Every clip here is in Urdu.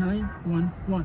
911।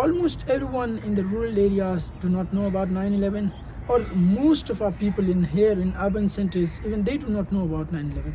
Almost everyone in the rural areas do not know about 9/11, or most of our people in here in urban centers even they do not know about 9/11.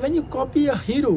when you copy a hero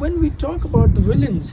when we talk about the villains,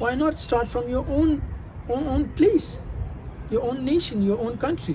why not start from your own place, your own nation, your own country।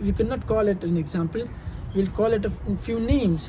we cannot call it an example, we'll call it a few names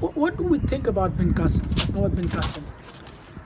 What do we think about bin Qasim, Mohammed bin Qasim?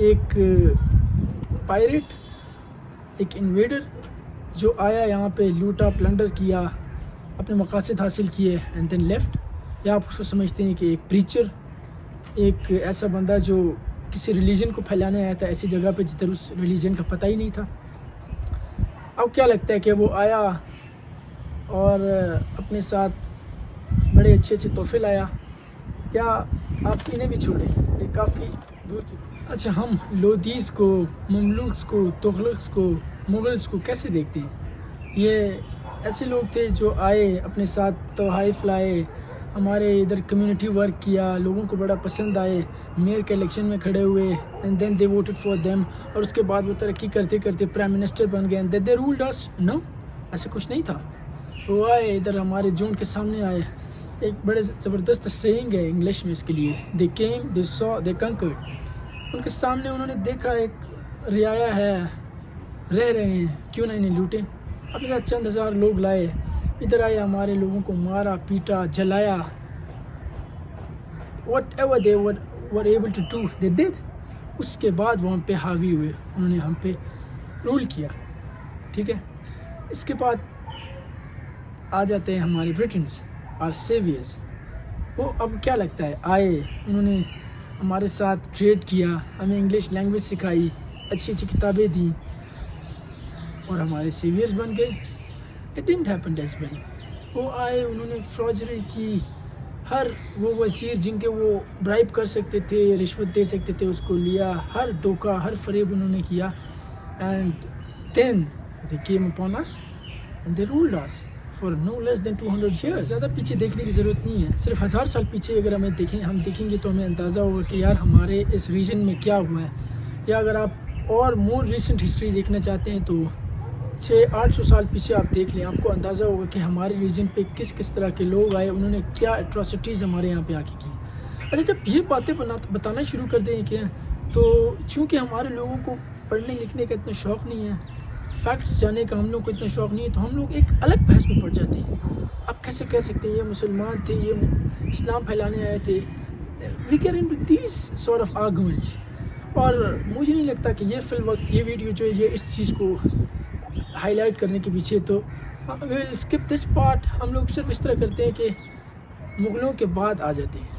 ایک پائریٹ، ایک انویڈر جو آیا یہاں پہ، لوٹا پلنڈر کیا، اپنے مقاصد حاصل کیے اینڈ دین لیفٹ. یا آپ اس کو سمجھتے ہیں کہ ایک پریچر، ایک ایسا بندہ جو کسی ریلیجن کو پھیلانے آیا تھا ایسی جگہ پہ جدھر اس ریلیجن کا پتہ ہی نہیں تھا. اب کیا لگتا ہے کہ وہ آیا اور اپنے ساتھ بڑے اچھے اچھے تحفے لایا، یا آپ انہیں بھی چھوڑیں، یہ کافی دور کی. اچھا، ہم لودھیز کو، مملوکس کو، تغلقس کو، مغلس کو کیسے دیکھتے ہیں؟ یہ ایسے لوگ تھے جو آئے، اپنے ساتھ تحائف لائے، ہمارے ادھر کمیونٹی ورک کیا، لوگوں کو بڑا پسند آئے، میئر کے الیکشن میں کھڑے ہوئے and then they voted for them, اور اس کے بعد وہ ترقی کرتے کرتے پرائم منسٹر بن گئے اینڈ دین دے رولڈ اس. نو، ایسا کچھ نہیں تھا. وہ آئے ادھر ہمارے جون کے سامنے آئے. ایک بڑے زبردست سینگ ہے انگلش میں اس کے لیے، دے کیم، دے سو، دے کنکرڈ. ان کے سامنے انہوں نے دیکھا ایک رعایا ہے، رہ رہے ہیں، کیوں نہ انہیں لوٹیں. اپنے ساتھ چند ہزار لوگ لائے، ادھر آئے، ہمارے لوگوں کو مارا، پیٹا، جلایا. whatever they were able to do they did. اس کے بعد وہ ہم پہ حاوی ہوئے، انہوں نے ہم پہ رول کیا. ٹھیک ہے، اس کے بعد آ جاتے ہیں ہمارے برٹنس اور سیویئرس. وہ اب کیا لگتا ہے، آئے، انہوں نے ہمارے ساتھ ٹریڈ کیا، ہمیں انگلش لینگویج سکھائی، اچھی اچھی کتابیں دیں، اور ہمارے سیویئرس بن گئے. It didn't happen as well. وہ آئے، انہوں نے فراڈری کی، ہر وہ وزیر جن کے وہ برائب کر سکتے تھے، رشوت دے سکتے تھے، اس کو لیا، ہر دھوکہ، ہر فریب انہوں نے کیا. And then they came upon us and they ruled us for no less than 200 years. زیادہ پیچھے دیکھنے کی ضرورت نہیں ہے، صرف 1000 سال پیچھے اگر ہم دیکھیں گے تو ہمیں اندازہ ہوگا کہ یار ہمارے اس ریجن میں کیا ہوا ہے. یا اگر آپ اور مور ریسنٹ ہسٹری دیکھنا چاہتے ہیں تو 600-800 سال پیچھے آپ دیکھ لیں، آپ کو اندازہ ہوگا کہ ہمارے ریجن پہ کس کس طرح کے لوگ آئے، انہوں نے کیا اٹراسٹیز ہمارے یہاں پہ آ کے کی. اچھا، جب یہ باتیں بتانا شروع کر دیں کہ تو چونکہ ہمارے لوگوں کو پڑھنے لکھنے کا اتنا شوق نہیں ہے، فیکٹس جاننے کا ہم لوگ کو اتنا شوق نہیں ہے، تو ہم لوگ ایک الگ بحث میں پڑ جاتے ہیں. آپ کیسے کہہ سکتے ہیں یہ مسلمان تھے، یہ اسلام پھیلانے آئے تھے. We get into these sort of arguments. اور مجھے نہیں لگتا کہ یہ فی الوقت یہ ویڈیو جو ہے یہ اس چیز کو ہائی لائٹ کرنے کے پیچھے. تو وی ول اسکپ دس پارٹ. ہم لوگ صرف اس طرح کرتے ہیں کہ مغلوں کے بعد آ جاتے ہیں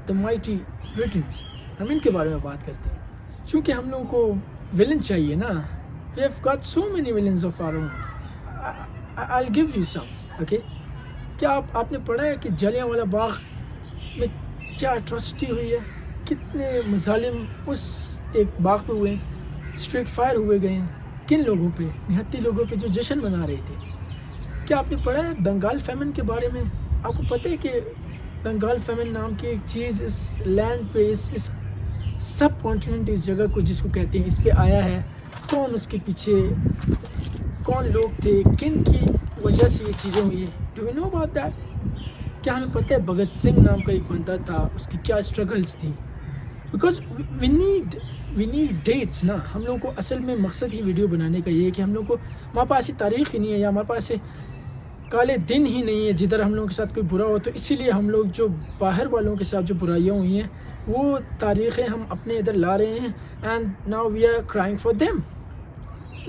دا مائٹی برٹنس، ہم ان کے بارے میں بات کرتے ہیں. چونکہ ہم لوگوں کو ولن چاہیے نا. We have got so many villains of our own. I will give you some. Okay, کیا آپ نے پڑھا ہے کہ جالیاں والا باغ میں کیا اٹراسٹی ہوئی ہے، کتنے مظالم اس ایک باغ پہ ہوئے ہیں، اسٹریٹ فائر ہوئے گئے ہیں. کن لوگوں پہ؟ نہتی لوگوں پہ جو جشن منا رہے تھے. کیا آپ نے پڑھا ہے بنگال فیمن کے بارے میں؟ آپ کو پتہ ہے کہ بنگال فیمن نام کی ایک چیز اس لینڈ پہ، اس سب کانٹیننٹ، اس جگہ کو جس کو کہتے ہیں، اس پہ آیا ہے. کون اس کے پیچھے، کون لوگ تھے، کن کی وجہ سے یہ چیزیں ہوئی ہیں؟ Do you know about that? کیا ہمیں پتہ ہے بھگت سنگھ نام کا ایک بندہ تھا، اس کی کیا اسٹرگلز تھی؟ بیکاز وی نیڈ ڈیٹس نا. ہم لوگوں کو اصل میں مقصد ہی ویڈیو بنانے کا یہ ہے کہ ہم لوگ کو، ہمارے پاس ایسی تاریخ ہی نہیں ہے، یا ہمارے پاس کالے دن ہی نہیں ہے جدھر ہم لوگوں کے ساتھ کوئی برا ہو. تو اسی لیے ہم لوگ جو باہر والوں کے ساتھ جو برائیاں ہوئی ہیں وہ تاریخیں ہم اپنے ادھر لا رہے ہیں. And now we are crying for them.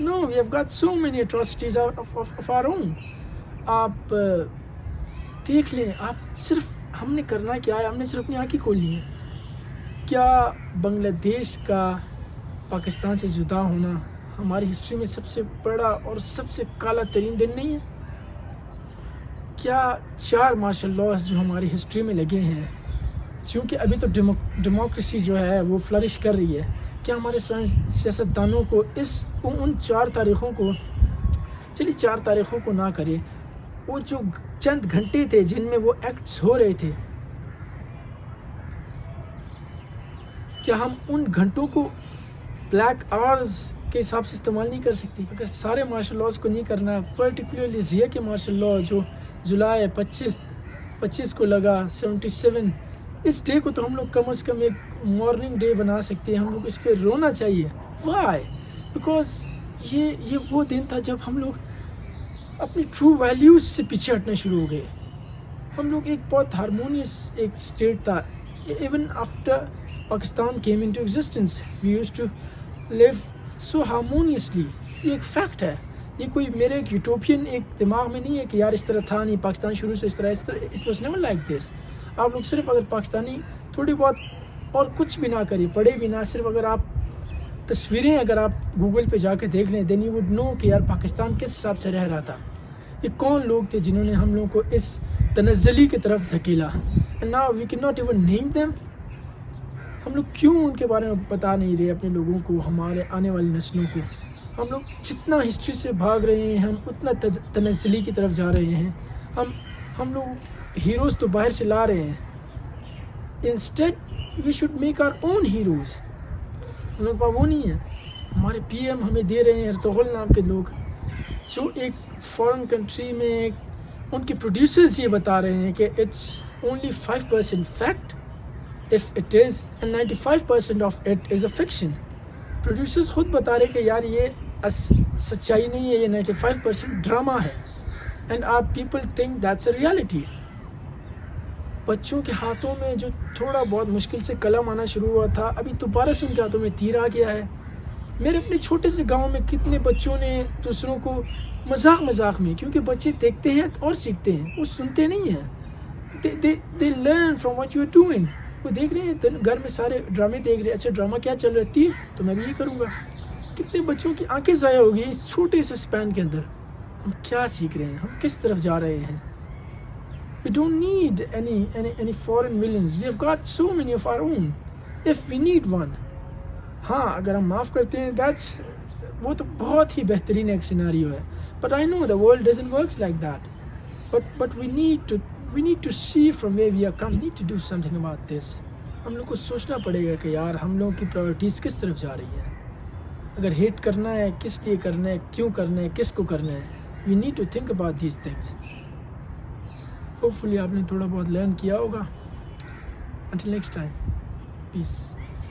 No, we have got so many atrocities of our own. آپ دیکھ لیں، آپ صرف ہم نے کرنا کیا ہے، ہم نے صرف اپنی آنکھیں کھولنی ہے. کیا بنگلہ دیش کا پاکستان سے جدا ہونا ہماری ہسٹری میں سب سے بڑا اور سب سے کالا ترین دن نہیں ہے؟ کیا 4 مارشل لاز جو ہماری ہسٹری میں لگے ہیں، چونکہ ابھی تو ڈیموکریسی جو ہے وہ فلرش کر رہی ہے، کیا ہمارے سیاستدانوں کو ان 4 تاریخوں کو، چلیے 4 تاریخوں کو نہ کرے، وہ جو چند گھنٹے تھے جن میں وہ ایکٹس ہو رہے تھے، کیا ہم ان گھنٹوں کو بلیک آورز کے حساب سے استعمال نہیں کر سکتے؟ اگر سارے مارشل لاز کو نہیں کرنا، پرٹیکولرلی ضیاء کے مارشل لا جو جولائی 25 کو لگا 77، اس ڈے کو تو ہم لوگ کم از کم ایک مارننگ ڈے بنا سکتے ہیں. ہم لوگ اس پہ رونا چاہیے. وائی؟ بیکاز یہ وہ دن تھا جب ہم لوگ اپنی ٹرو ویلیوز سے پیچھے ہٹنا شروع ہو گئے. ہم لوگ ایک بہت ہارمونیس ایک اسٹیٹ تھا. Even after Pakistan came into existence. We used to live so harmoniously. یہ ایک فیکٹ ہے, یہ کوئی میرے ایک یوٹوپین ایک دماغ میں نہیں ہے کہ یار اس طرح تھا نہیں, پاکستان شروع سے اس طرح it was never like this. آپ لوگ صرف اگر پاکستانی تھوڑی بہت اور کچھ بھی نہ کریں, پڑھے بھی نہ, صرف اگر آپ تصویریں اگر آپ گوگل پہ جا کے دیکھ لیں, دین یو وڈ نو کہ یار پاکستان کس حساب سے رہ رہا تھا, یہ کون لوگ تھے جنہوں نے ہم لوگوں کو اس تنزلی کی طرف دھکیلا. And now we can not even name them. ہم لوگ کیوں ان کے بارے میں بتا نہیں رہے اپنے لوگوں کو, ہمارے آنے والی نسلوں کو. ہم لوگ جتنا ہسٹری سے بھاگ رہے ہیں, ہم اتنا تنزلی کی طرف جا رہے ہیں. ہم لوگ ہیروز تو باہر سے لا رہے ہیں. Instead we should make our own heroes. ہم لوگ پاس وہ نہیں ہے. ہمارے پی ایم ہمیں دے رہے ہیں ارطغرل نام کے لوگ, جو ایک فارن کنٹری میں ان کے پروڈیوسرز یہ بتا رہے ہیں کہ it's only 5% fact if it is, and 95% of it is a fiction. Producers خود بتا رہے کہ یار یہ سچائی نہیں ہے, یہ 95% ڈرامہ ہے. اینڈ آپ people think that's a reality. بچوں کے ہاتھوں میں جو تھوڑا بہت مشکل سے قلم آنا شروع ہوا تھا, ابھی دوبارہ سے ان کے ہاتھوں میں تیر آ گیا ہے. میرے اپنے چھوٹے سے گاؤں میں کتنے بچوں نے دوسروں کو مذاق میں, کیونکہ بچے دیکھتے ہیں اور سیکھتے ہیں, وہ سنتے نہیں ہیں. they learn from what you are doing. وہ دیکھ رہے ہیں گھر میں سارے ڈرامے دیکھ رہے ہیں, اچھا ڈرامہ کیا چل رہا ہے, تو میں بھی یہ کروں گا. کتنے بچوں کی آنکھیں ضائع ہو گئی اس چھوٹے سے اسپین کے اندر. ہم کیا سیکھ رہے ہیں, ہم کس طرف جا رہے ہیں. We don't need any foreign villains. We have got so many of our own. If we need one, ہاں اگر ہم معاف کرتے ہیں, وہ تو بہت ہی بہترین ایک سیناریو ہے. But I know the world doesn't work like that. But we need to see from where we are come. We need to do something about this. ہم لوگ کو سوچنا پڑے گا کہ یار ہم لوگوں کی پرائورٹیز کس طرف جا رہی ہیں. اگر ہیٹ کرنا ہے, کس لیے کرنا ہے, کیوں کرنا ہے, کس کو کرنا ہے. We need to think about these things. Hopefully آپ نے تھوڑا بہت لرن کیا ہوگا. Until next time. Peace.